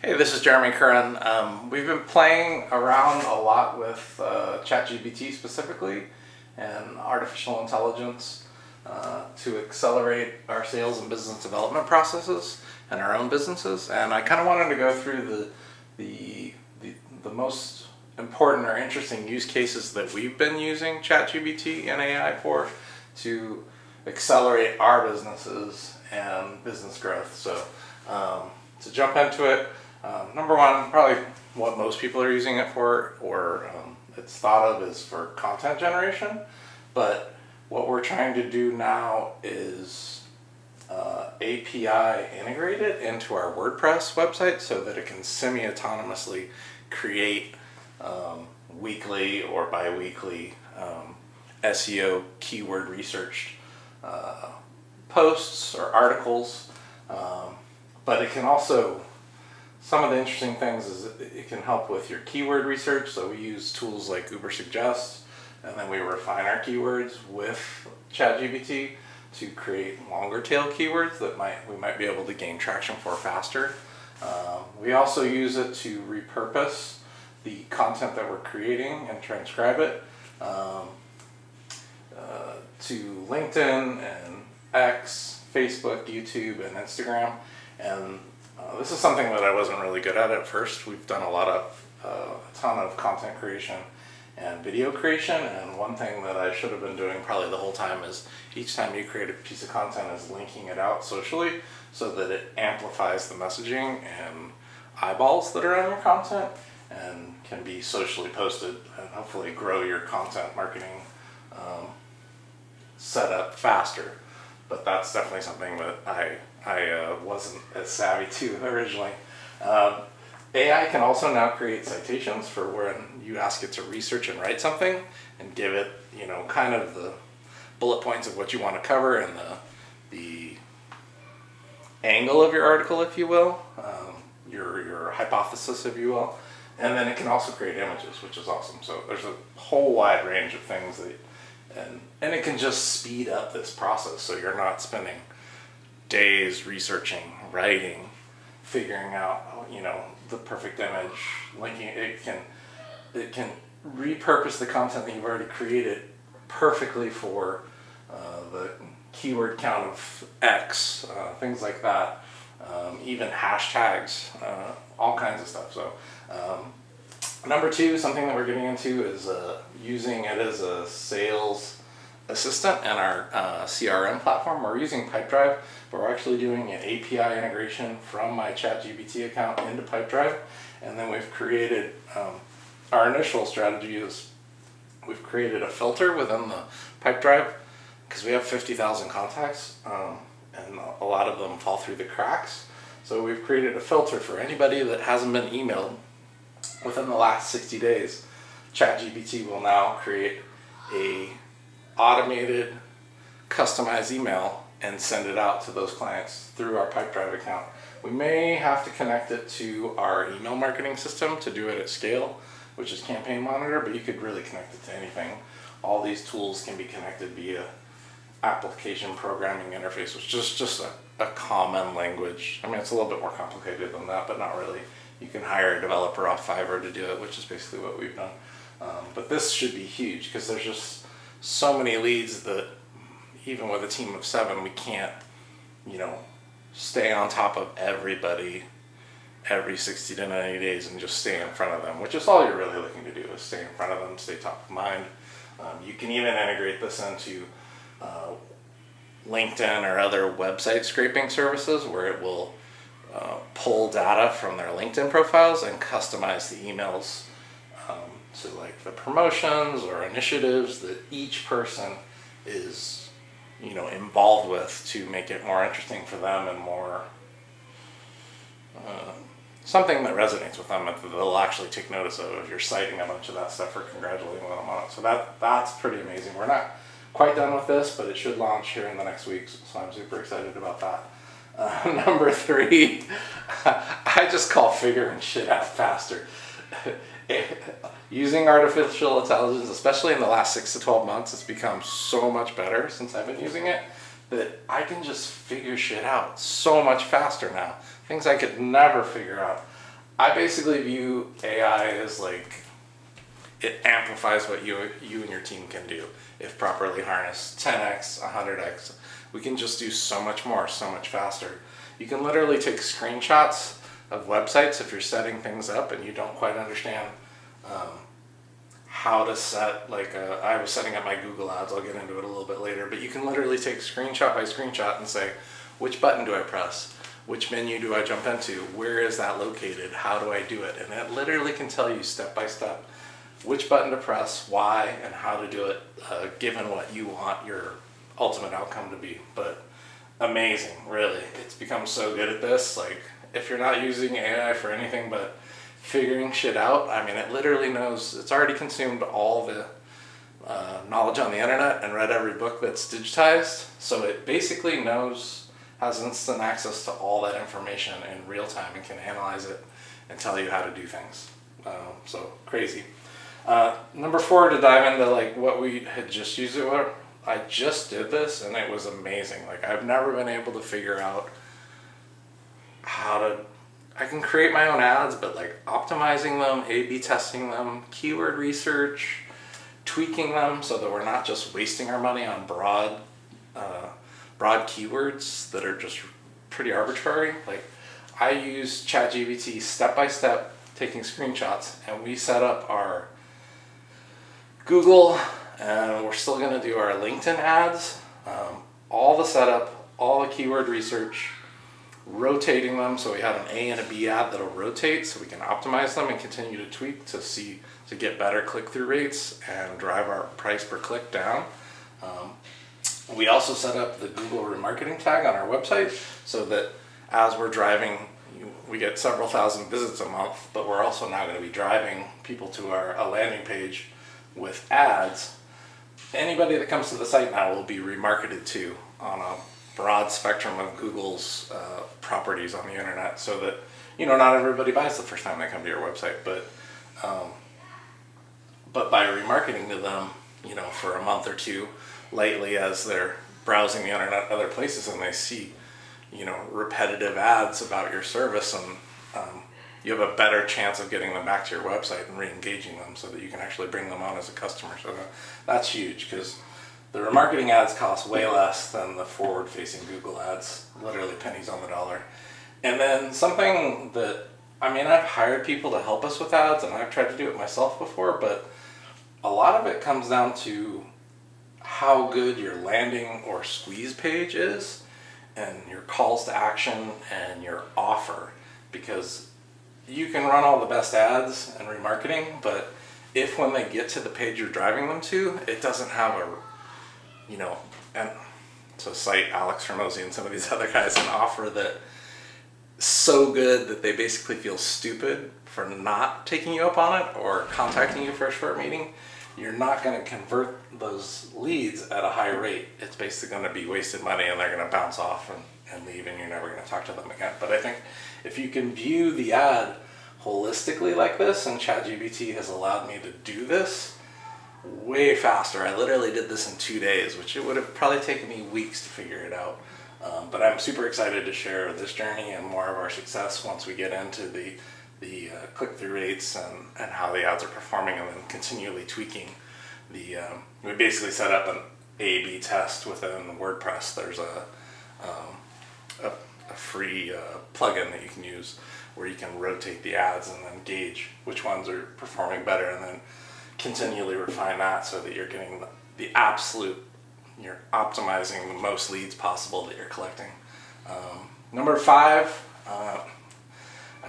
Hey, this is Jeremy Curran. We've been playing around a lot with ChatGPT specifically and artificial intelligence to accelerate our sales and business development processes and our own businesses. And I kind of wanted to go through the most important or interesting use cases that we've been using ChatGPT and AI for to accelerate our businesses and business growth. So to jump into it, number one, probably what most people are using it for, or it's thought of is for content generation. But what we're trying to do now is API integrate it into our WordPress website so that it can semi-autonomously create weekly or bi-weekly SEO keyword researched posts or articles. But it can also, some of the interesting things is it can help with your keyword research. So we use tools like Ubersuggest, and then we refine our keywords with ChatGPT to create longer tail keywords that we might be able to gain traction for faster. We also use it to repurpose the content that we're creating and transcribe it to LinkedIn and X, Facebook, YouTube, and Instagram. And this is something that I wasn't really good at first. We've done a ton of content creation and video creation, and one thing that I should have been doing probably the whole time is each time you create a piece of content is linking it out socially so that it amplifies the messaging and eyeballs that are on your content and can be socially posted and hopefully grow your content marketing setup faster. But that's definitely something that I wasn't as savvy to originally. AI can also now create citations for when you ask it to research and write something and give it, kind of the bullet points of what you want to cover and the angle of your article, if you will, your hypothesis, if you will. And then it can also create images, which is awesome. So there's a whole wide range of things and it can just speed up this process so you're not spending days researching, writing, figuring out, the perfect image, linking it. It can repurpose the content that you've already created perfectly for the keyword count of X, things like that, even hashtags, all kinds of stuff. So number two, something that we're getting into is using it as a sales assistant in our CRM platform. We're using Pipedrive, but we're actually doing an API integration from my ChatGPT account into Pipedrive. And then we've created, our initial strategy is we've created a filter within the Pipedrive because we have 50,000 contacts and a lot of them fall through the cracks. So we've created a filter for anybody that hasn't been emailed within the last 60 days. ChatGPT will now create a automated, customized email and send it out to those clients through our Pipedrive account. We may have to connect it to our email marketing system to do it at scale, which is Campaign Monitor, but you could really connect it to anything. All these tools can be connected via application programming interface, which is just a common language. I mean, it's a little bit more complicated than that, but not really. You can hire a developer off Fiverr to do it, which is basically what we've done. But this should be huge because there's just so many leads that even with a team of 7, we can't, stay on top of everybody every 60 to 90 days and just stay in front of them, which is all you're really looking to do is stay in front of them, stay top of mind. You can even integrate this into LinkedIn or other website scraping services where it will pull data from their LinkedIn profiles and customize the emails to like the promotions or initiatives that each person is involved with to make it more interesting for them and more something that resonates with them that they'll actually take notice of if you're citing a bunch of that stuff or congratulating them on it. So that's pretty amazing. We're not quite done with this, but it should launch here in the next week, so I'm super excited about that. Number 3, I just call figuring shit out faster. Using artificial intelligence, especially in the last 6 to 12 months, it's become so much better since I've been using it that I can just figure shit out so much faster now. Things I could never figure out. I basically view AI as like, it amplifies what you and your team can do if properly harnessed. 10x, 100x. We can just do so much more, so much faster. You can literally take screenshots of websites if you're setting things up and you don't quite understand how to set, like I was setting up my Google ads, I'll get into it a little bit later, but you can literally take screenshot by screenshot and say, which button do I press? Which menu do I jump into? Where is that located? How do I do it? And it literally can tell you step by step which button to press, why, and how to do it, given what you want your ultimate outcome to be. But amazing, really. It's become so good at this. Like, if you're not using AI for anything but figuring shit out, I mean, it literally knows, it's already consumed all the knowledge on the internet and read every book that's digitized. So it basically knows, has instant access to all that information in real time and can analyze it and tell you how to do things. So crazy. Number 4, to dive into like what we had just used it for, I just did this and it was amazing. Like, I've never been able to figure out how to, I can create my own ads, but like optimizing them, A/B testing them, keyword research, tweaking them so that we're not just wasting our money on broad keywords that are just pretty arbitrary. Like, I use ChatGPT step by step, taking screenshots, and we set up our Google, and we're still going to do our LinkedIn ads, all the setup, all the keyword research, rotating them, so we have an A and a B ad that'll rotate so we can optimize them and continue to tweak to get better click-through rates and drive our price per click down. We also set up the Google remarketing tag on our website so that as we're driving, we get several thousand visits a month, but we're also now going to be driving people to a landing page with ads. Anybody that comes to the site now will be remarketed to on a broad spectrum of Google's properties on the internet, so that, not everybody buys the first time they come to your website, but by remarketing to them, for a month or two lately, as they're browsing the internet other places and they see, repetitive ads about your service, and you have a better chance of getting them back to your website and re-engaging them so that you can actually bring them on as a customer. So that's huge, because the remarketing ads cost way less than the forward-facing Google ads, literally pennies on the dollar. And then something that, I've hired people to help us with ads, and I've tried to do it myself before, but a lot of it comes down to how good your landing or squeeze page is, and your calls to action and your offer. Because you can run all the best ads and remarketing, but if when they get to the page you're driving them to, it doesn't have and to cite Alex Hormozy and some of these other guys, an offer that so good that they basically feel stupid for not taking you up on it or contacting you for a short meeting, you're not going to convert those leads at a high rate. It's basically going to be wasted money, and they're going to bounce off and leave, and you're never going to talk to them again. But I think if you can view the ad holistically like this, and ChatGPT has allowed me to do this way faster. I literally did this in 2 days, which it would have probably taken me weeks to figure it out. But I'm super excited to share this journey and more of our success once we get into the click-through rates and how the ads are performing, and then continually tweaking we basically set up an A/B test within WordPress. There's a free plugin that you can use where you can rotate the ads and then gauge which ones are performing better, and then continually refine that so that you're getting you're optimizing the most leads possible that you're collecting. Number 5,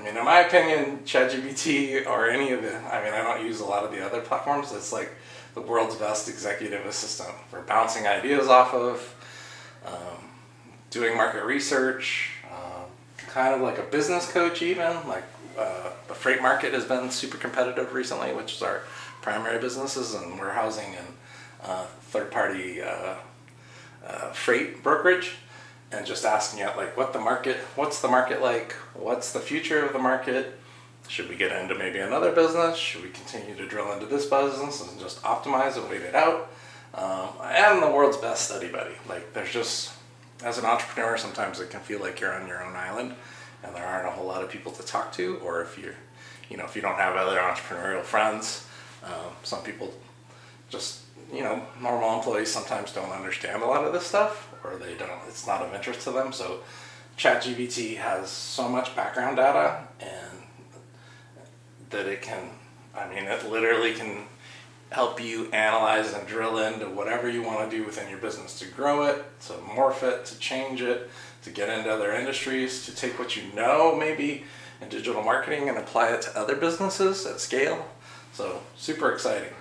in my opinion, ChatGPT or any of I don't use a lot of the other platforms. It's like the world's best executive assistant for bouncing ideas off of, doing market research, kind of like a business coach even. Like the freight market has been super competitive recently, which is our primary businesses and warehousing and third-party freight brokerage, and just asking it like, what's the market like? What's the future of the market? Should we get into maybe another business? Should we continue to drill into this business and just optimize and wait it out? And the world's best study buddy. Like, there's just, as an entrepreneur, sometimes it can feel like you're on your own island, and there aren't a whole lot of people to talk to, or if if you don't have other entrepreneurial friends. Some people just, normal employees sometimes don't understand a lot of this stuff, or it's not of interest to them. So ChatGPT has so much background data, and that it literally can help you analyze and drill into whatever you want to do within your business, to grow it, to morph it, to change it, to get into other industries, to take what you know maybe in digital marketing and apply it to other businesses at scale. So super exciting.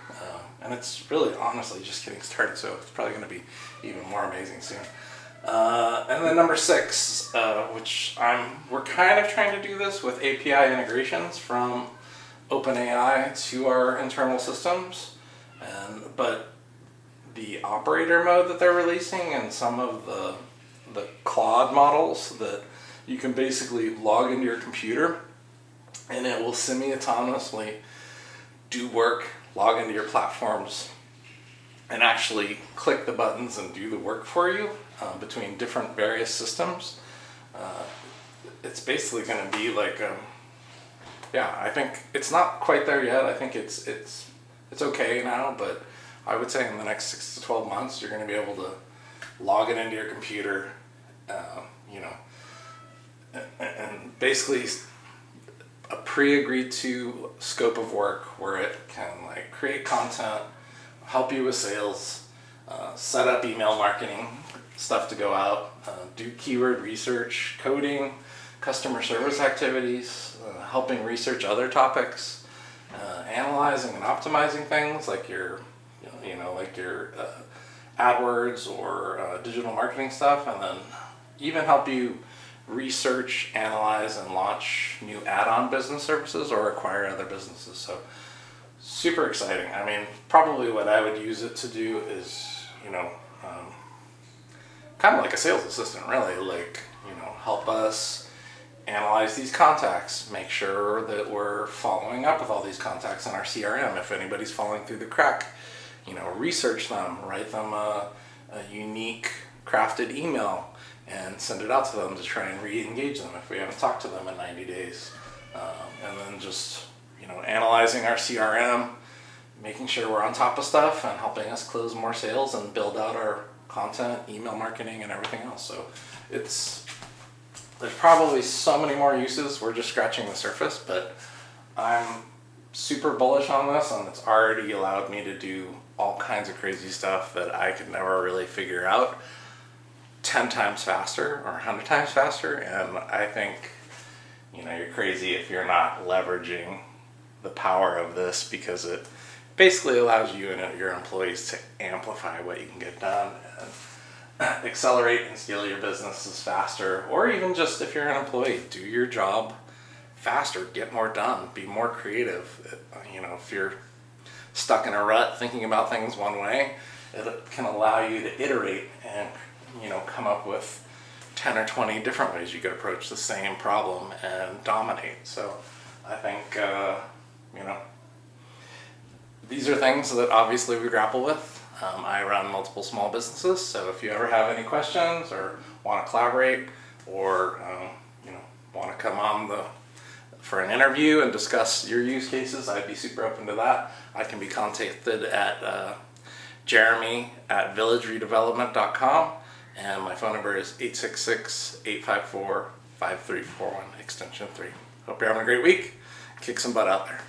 And it's really honestly just getting started, so it's probably going to be even more amazing soon. And then number 6, which we're kind of trying to do this with API integrations from OpenAI to our internal systems, but the operator mode that they're releasing and some of the Claude models, that you can basically log into your computer and it will semi-autonomously do work, log into your platforms, and actually click the buttons and do the work for you between different various systems. It's basically going to be like, I think it's not quite there yet. I think it's okay now, but I would say in the next 6 to 12 months, you're going to be able to log it into your computer, and basically a pre-agreed to scope of work where it can create content, help you with sales, set up email marketing stuff to go out, do keyword research, coding, customer service activities, helping research other topics, analyzing and optimizing things like your AdWords or digital marketing stuff, and then even help you research, analyze, and launch new add-on business services or acquire other businesses. So super exciting. Probably what I would use it to do is, kind of like a sales assistant, really, help us analyze these contacts, make sure that we're following up with all these contacts in our CRM. If anybody's falling through the crack, research them, write them a unique crafted email and send it out to them to try and re-engage them if we haven't talked to them in 90 days. And then just, analyzing our CRM, making sure we're on top of stuff and helping us close more sales and build out our content, email marketing, and everything else. So there's probably so many more uses. We're just scratching the surface, but I'm super bullish on this, and it's already allowed me to do all kinds of crazy stuff that I could never really figure out 10 times faster or 100 times faster. And I think, you're crazy if you're not leveraging the power of this, because it basically allows you and your employees to amplify what you can get done and accelerate and scale your businesses faster. Or even just if you're an employee, do your job faster, get more done, be more creative. If you're stuck in a rut thinking about things one way, it can allow you to iterate and come up with 10 or 20 different ways you could approach the same problem and dominate. So I think these are things that obviously we grapple with. I run multiple small businesses, so if you ever have any questions or want to collaborate, or want to come on for an interview and discuss your use cases, I'd be super open to that. I can be contacted at jeremy@villageredevelopment.com, and my phone number is 866-854-5341, extension 3. Hope you're having a great week. Kick some butt out there.